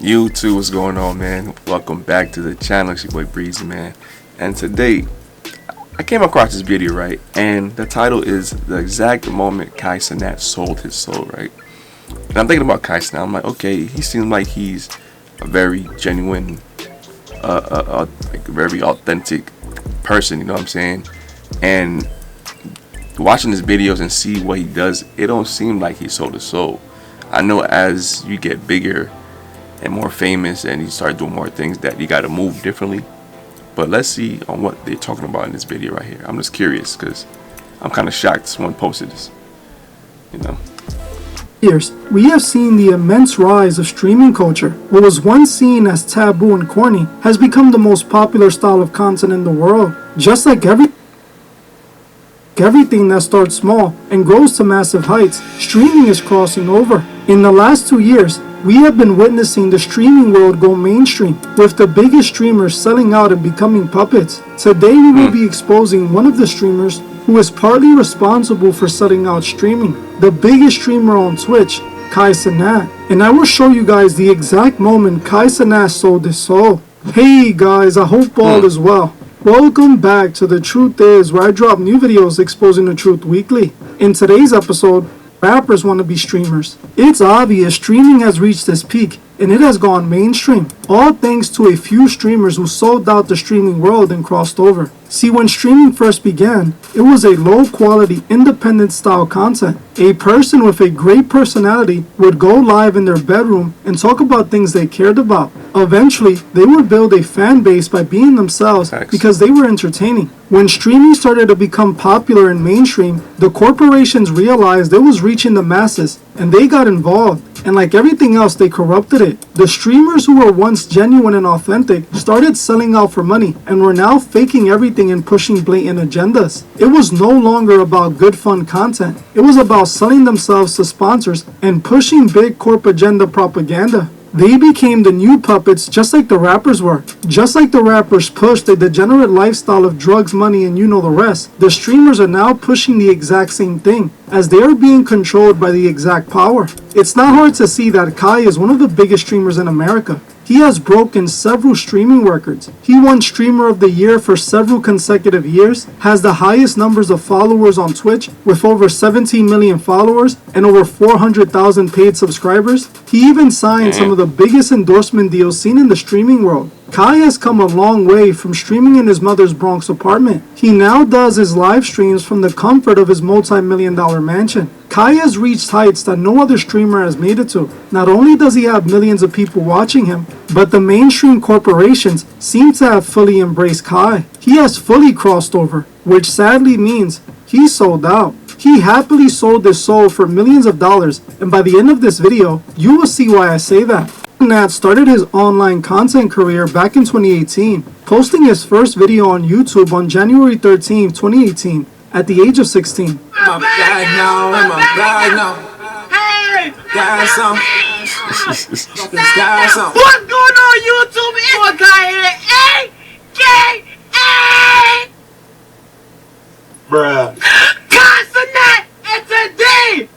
YouTube, what's going on, man? Welcome back to the channel. It's your boy Breezy, man. And today I came across this video, right? And the title is The Exact Moment Kai Cenat Sold His Soul, right? And I'm thinking about Kai Cenat. I'm like, okay, he seems like he's a very genuine, like a very authentic person, you know what I'm saying? And watching his videos and see what he does, it don't seem like he sold his soul. I know as you get bigger and more famous and you start doing more things that you got to move differently. But let's see on what they're talking about in this video right here. I'm just curious because I'm kind of shocked someone posted this, you know. Years, we have seen the immense rise of streaming culture. What was once seen as taboo and corny has become the most popular style of content in the world. Just like everything that starts small and grows to massive heights, streaming is crossing over. In the last 2 years, we have been witnessing the streaming world go mainstream, with the biggest streamers selling out and becoming puppets. Today we will be exposing one of the streamers who is partly responsible for selling out streaming, the biggest streamer on Twitch, Kai Cenat. And I will show you guys the exact moment Kai Cenat sold his soul. Hey guys, I hope all is well. Welcome back to The Truth Is, where I drop new videos exposing the truth weekly. In today's episode, rappers want to be streamers. It's obvious streaming has reached its peak and it has gone mainstream, all thanks to a few streamers who sold out the streaming world and crossed over. See, when streaming first began, it was a low-quality, independent-style content. A person with a great personality would go live in their bedroom and talk about things they cared about. Eventually, they would build a fan base by being themselves because they were entertaining. When streaming started to become popular and mainstream, the corporations realized it was reaching the masses, and they got involved. And like everything else, they corrupted it. The streamers who were once genuine and authentic started selling out for money and were now faking everything and pushing blatant agendas. It was no longer about good fun content. It was about selling themselves to sponsors and pushing big corp agenda propaganda. They became the new puppets just like the rappers were. Just like the rappers pushed a degenerate lifestyle of drugs, money, and you know the rest, the streamers are now pushing the exact same thing, as they are being controlled by the exact power. It's not hard to see that Kai is one of the biggest streamers in America. He has broken several streaming records. He won Streamer of the Year for several consecutive years, has the highest numbers of followers on Twitch with over 17 million followers and over 400,000 paid subscribers. He even signed some of the biggest endorsement deals seen in the streaming world. Kai has come a long way from streaming in his mother's Bronx apartment. He now does his live streams from the comfort of his multi-million-dollar mansion. Kai has reached heights that no other streamer has made it to. Not only does he have millions of people watching him, but the mainstream corporations seem to have fully embraced Kai. He has fully crossed over, which sadly means he sold out. He happily sold his soul for millions of dollars, and by the end of this video, you will see why I say that. Cenat started his online content career back in 2018, posting his first video on YouTube on January 13, 2018, at the age of 16. I'm back now, I'm back now. Hey! Got some. Got some. What's going on, YouTube? It's my guy here, AKA Bruh. Kai Cenat, and today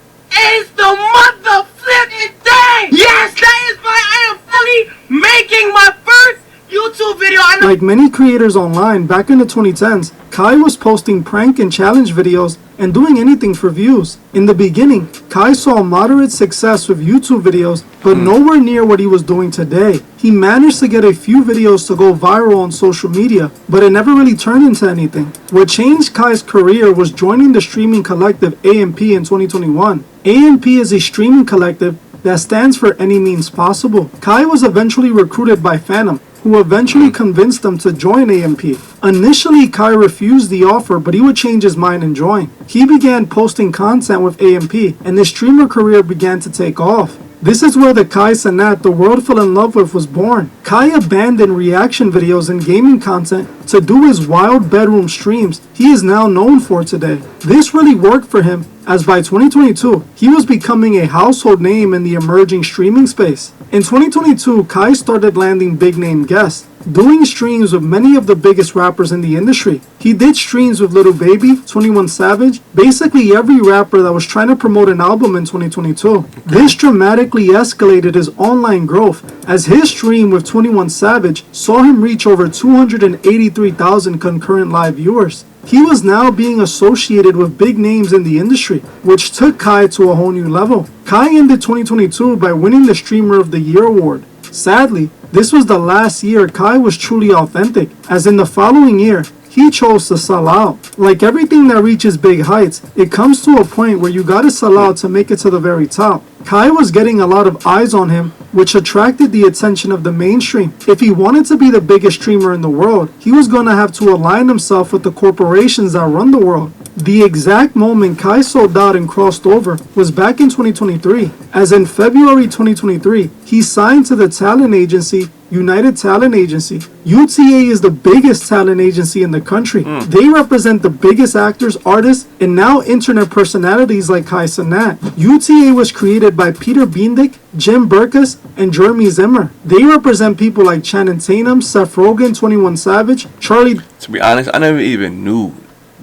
is the mother flipping day! Yes, that is why I am fully making my first YouTube video. Like many creators online back in the 2010s, Kai was posting prank and challenge videos and doing anything for views. In the beginning, Kai saw moderate success with YouTube videos, but nowhere near what he was doing today. He managed to get a few videos to go viral on social media, but it never really turned into anything. What changed Kai's career was joining the streaming collective AMP in 2021. AMP is a streaming collective that stands for Any Means Possible. Kai was eventually recruited by Phantom, who eventually convinced him to join AMP. Initially, Kai refused the offer, but he would change his mind and join. He began posting content with AMP, and his streamer career began to take off. This is where the Kai Cenat the world fell in love with was born. Kai abandoned reaction videos and gaming content to do his wild bedroom streams he is now known for today. This really worked for him, as by 2022, he was becoming a household name in the emerging streaming space. In 2022, Kai started landing big-name guests. doing streams with many of the biggest rappers in the industry. He did streams with Lil Baby, 21 Savage, basically every rapper that was trying to promote an album in 2022. This dramatically escalated his online growth, as his stream with 21 Savage saw him reach over 283,000 concurrent live viewers. He was now being associated with big names in the industry, which took Kai to a whole new level. Kai ended 2022 by winning the Streamer of the Year award. Sadly, this was the last year Kai was truly authentic, as in the following year, he chose to sell out. Like everything that reaches big heights, it comes to a point where you gotta sell out to make it to the very top. Kai was getting a lot of eyes on him, which attracted the attention of the mainstream. If he wanted to be the biggest streamer in the world, he was gonna have to align himself with the corporations that run the world. The exact moment Kai sold out and crossed over was back in 2023, as in February 2023, he signed to the talent agency United Talent Agency. UTA is the biggest talent agency in the country. They represent the biggest actors, artists, and now internet personalities like Kai Cenat. UTA was created by Peter Biendick, Jim Burkus, and Jeremy Zimmer. They represent people like Channing Tatum, Seth Rogen, 21 Savage, Charlie. To be honest, I never even knew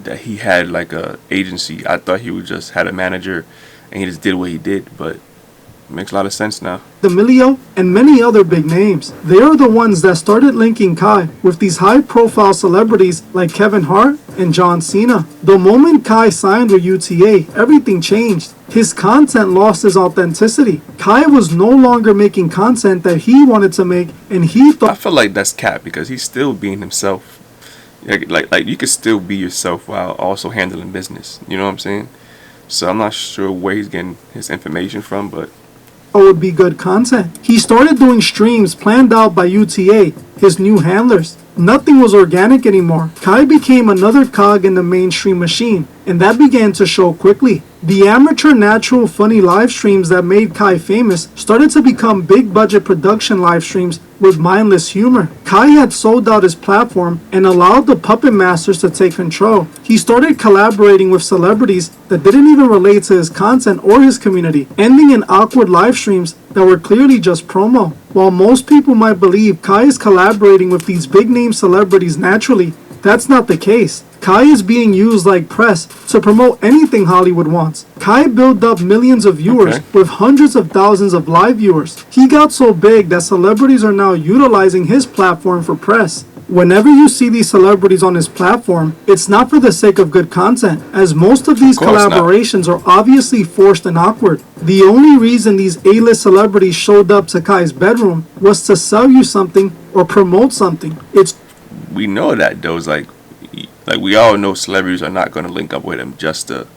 that he had like a agency. I thought he would just had a manager and he just did what he did, but it makes a lot of sense now. D'Amelio, and many other big names. They are the ones that started linking Kai with these high-profile celebrities like Kevin Hart and John Cena. The moment Kai signed with UTA, everything changed. His content lost its authenticity. Kai was no longer making content that he wanted to make, and he thought... I feel like that's cap because he's still being himself. Like you could still be yourself while also handling business. You know what I'm saying? So I'm not sure where he's getting his information from, but would be good content. He started doing streams planned out by UTA, his new handlers. Nothing was organic anymore. Kai became another cog in the mainstream machine, and that began to show quickly. The amateur, natural, funny live streams that made Kai famous started to become big budget production live streams with mindless humor. Kai had sold out his platform and allowed the puppet masters to take control. He started collaborating with celebrities that didn't even relate to his content or his community, ending in awkward live streams that were clearly just promo. While most people might believe Kai is collaborating with these big name celebrities naturally, that's not the case. Kai is being used like press to promote anything Hollywood wants. Kai built up millions of viewers with hundreds of thousands of live viewers. He got so big that celebrities are now utilizing his platform for press. Whenever you see these celebrities on his platform, it's not for the sake of good content, as most of these collaborations are obviously forced and awkward. The only reason these A-list celebrities showed up to Kai's bedroom was to sell you something or promote something. We know that though. It's like we all know celebrities are not going to link up with him just to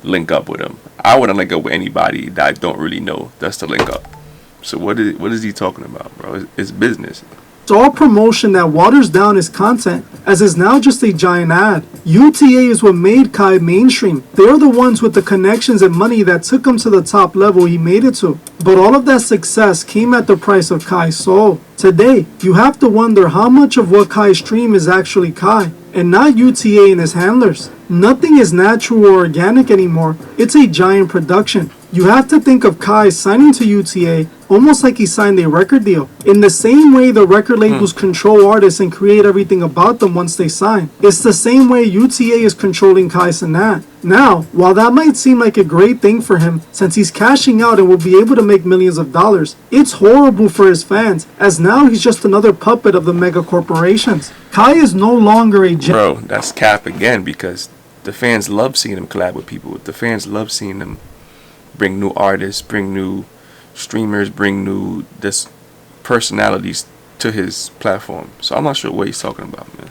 link up with him. I wouldn't link up with anybody that I don't really know just to link up. So what is he talking about, bro? It's business. It's all promotion that waters down his content, as is now just a giant ad. UTA is what made Kai mainstream. They're the ones with the connections and money that took him to the top level he made it to. But all of that success came at the price of Kai's soul. Today, you have to wonder how much of what Kai stream is actually Kai, and not UTA and his handlers. Nothing is natural or organic anymore. It's a giant production. You have to think of Kai signing to UTA almost like he signed a record deal. In the same way the record labels control artists and create everything about them once they sign, it's the same way UTA is controlling Kai Cenat. Now, while that might seem like a great thing for him, since he's cashing out and will be able to make millions of dollars, it's horrible for his fans, as now he's just another puppet of the mega corporations. Kai is no longer a Bro, that's cap again, because the fans love seeing him collab with people. The fans love seeing him bring new artists, bring new streamers, bring new personalities to his platform. So I'm not sure what he's talking about, man.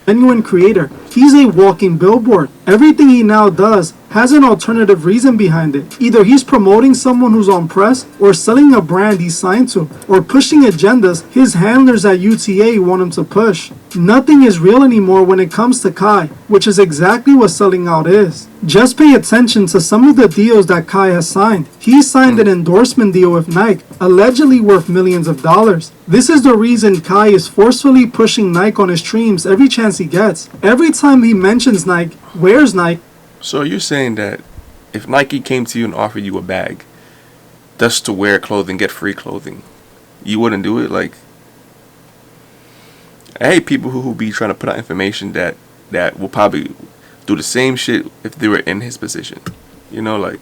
Genuine creator. He's a walking billboard. Everything he now does has an alternative reason behind it. Either he's promoting someone who's on press, or selling a brand he's signed to, or pushing agendas his handlers at UTA want him to push. Nothing is real anymore when it comes to Kai, which is exactly what selling out is. Just pay attention to some of the deals that Kai has signed. He signed an endorsement deal with Nike, allegedly worth millions of dollars. This is the reason Kai is forcefully pushing Nike on his streams every chance he gets. Every time he mentions Nike, wears Nike. So you're saying that if Nike came to you and offered you a bag just to wear clothing, get free clothing, you wouldn't do it? Like, I hate people who be trying to put out information that will probably do the same shit if they were in his position. You know, like.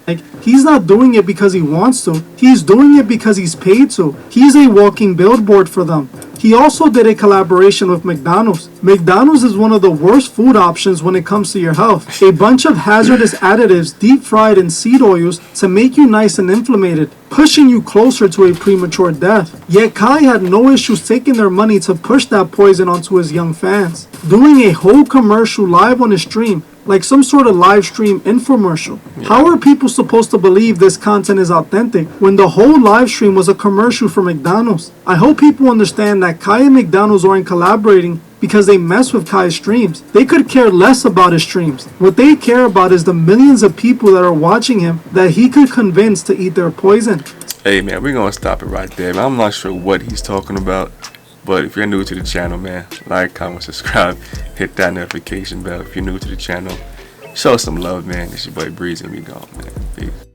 Like, he's not doing it because he wants to. He's doing it because he's paid to. He's a walking billboard for them. He also did a collaboration with McDonald's. McDonald's is one of the worst food options when it comes to your health. A bunch of hazardous additives deep fried in seed oils to make you nice and inflamed, pushing you closer to a premature death. Yet Kai had no issues taking their money to push that poison onto his young fans, doing a whole commercial live on his stream, like some sort of live stream infomercial. How are people supposed to believe this content is authentic when the whole live stream was a commercial for McDonald's? I hope people understand that Kai and McDonald's aren't collaborating because they mess with Kai's streams. They could care less about his streams. What they care about is the millions of people that are watching him that he could convince to eat their poison. Hey man, we're gonna stop it right there, man. I'm not sure what he's talking about, but if you're new to the channel, man, like, comment, subscribe, hit that notification bell. If you're new to the channel, show some love, man. It's your boy Breezy, and we gone, man. Peace.